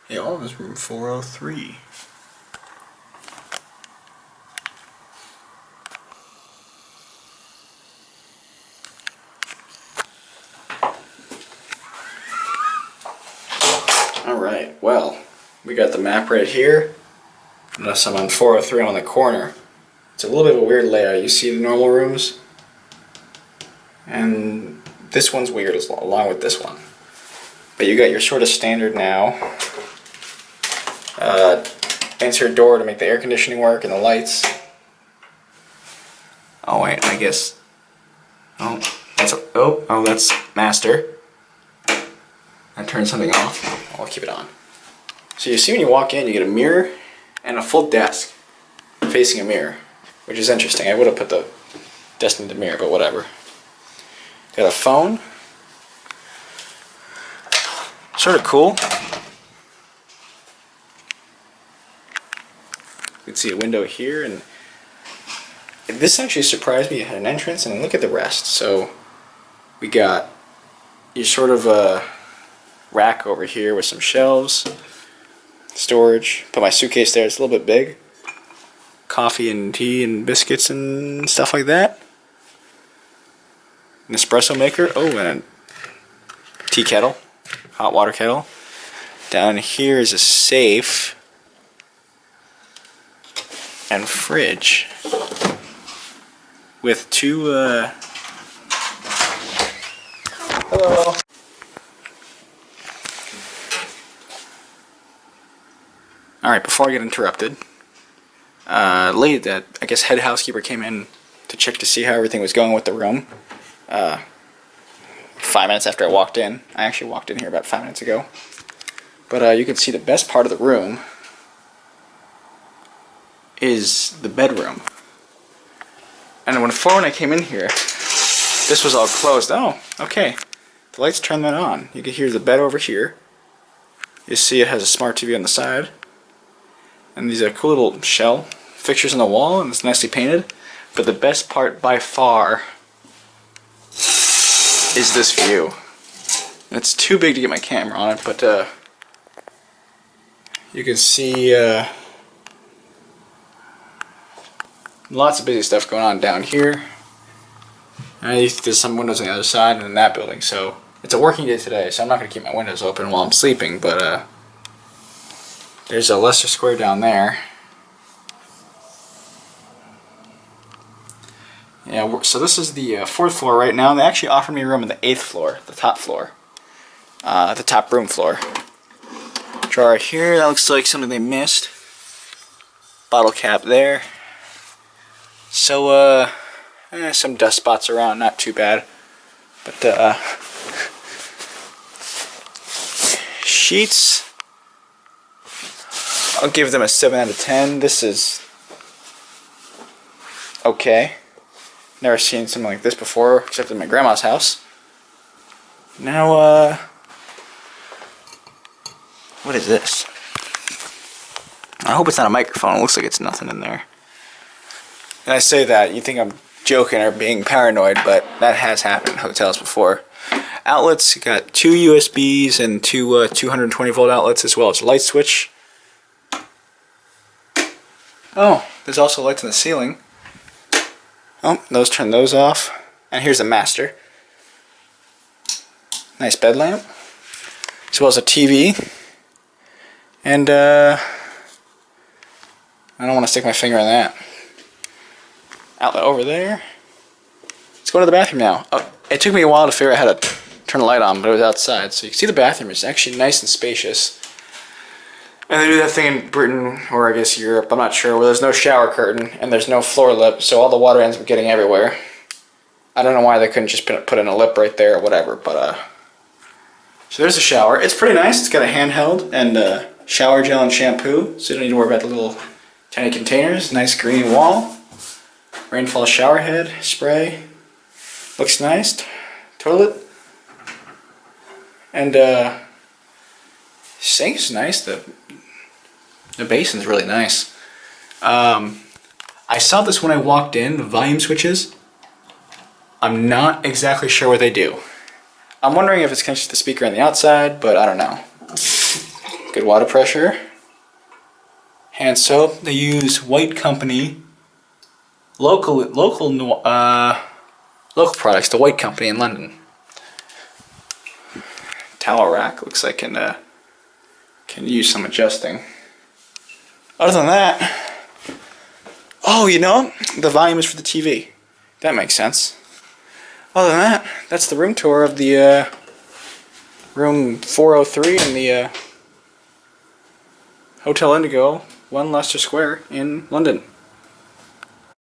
Yeah, all of this room 403. Alright, well, we got the map right here. Notice I'm on 403 on the corner. It's a little bit of a weird layout. You see the normal rooms, and this one's weird along with this one. But you got your sort of standard now. Insert door to make the air conditioning work and the lights. Oh wait, I guess. Oh, that's master. I turned something off. I'll keep it on. So you see when you walk in, you get a mirror and a full desk facing a mirror, which is interesting. I would have put the desk in the mirror, but whatever. Got a phone. Sort of cool. You can see a window here, and this actually surprised me. It had an entrance, and look at the rest. So we got your sort of a rack over here with some shelves, storage. Put my suitcase there. It's a little bit big. Coffee and tea and biscuits and stuff like that. An espresso maker. Oh, and a tea kettle, hot water kettle. Down here is a safe and fridge with two hello. Alright, before I get interrupted, lady, that I guess head housekeeper, came in to check to see how everything was going with the room. 5 minutes after I walked in. I actually walked in here about 5 minutes ago. But you can see the best part of the room is the bedroom. And before when I came in here, this was all closed. Oh, okay. The lights turn that on. You can hear the bed over here. You see it has a smart TV on the side. And these are cool little shell fixtures on the wall, and it's nicely painted. But the best part by far is this view. And it's too big to get my camera on it, but you can see lots of busy stuff going on down here. And there's some windows on the other side and in that building, so it's a working day today, so I'm not going to keep my windows open while I'm sleeping, but there's a Leicester Square down there. Yeah, so this is the 4th floor right now. They actually offered me a room on the 8th floor, the top floor. The top room floor. Drawer here, that looks like something they missed. Bottle cap there. So, some dust spots around, not too bad. But, sheets, I'll give them a 7 out of 10. This is okay. Never seen something like this before, except in my grandma's house. Now, what is this? I hope it's not a microphone. It looks like it's nothing in there. And I say that, you think I'm joking or being paranoid, but that has happened in hotels before. Outlets, you got 2 USBs and 2 220 volt outlets, as well as a light switch. Oh, there's also lights in the ceiling. Oh, turn those off. And here's the master. Nice bed lamp. As well as a TV. And I don't want to stick my finger in that. Outlet over there. Let's go to the bathroom now. Oh, it took me a while to figure out how to turn the light on, but it was outside. So you can see the bathroom is actually nice and spacious. And they do that thing in Britain, or I guess Europe, I'm not sure, where there's no shower curtain and there's no floor lip, so all the water ends up getting everywhere. I don't know why they couldn't just put in a lip right there or whatever, but so there's a shower. It's pretty nice. It's got a handheld and shower gel and shampoo, so you don't need to worry about the little tiny containers. Nice green wall. Rainfall shower head, spray. Looks nice. Toilet. And sink's nice. The basin's really nice. I saw this when I walked in, the volume switches. I'm not exactly sure what they do. I'm wondering if it's connected to the speaker on the outside, but I don't know. Good water pressure. Hand soap. They use White Company. Local products. The White Company in London. Towel rack. Looks like can use some adjusting. Other than that, oh, you know, the volume is for the TV. That makes sense. Other than that, that's the room tour of the room 403 in the Hotel Indigo, 1 Leicester Square in London.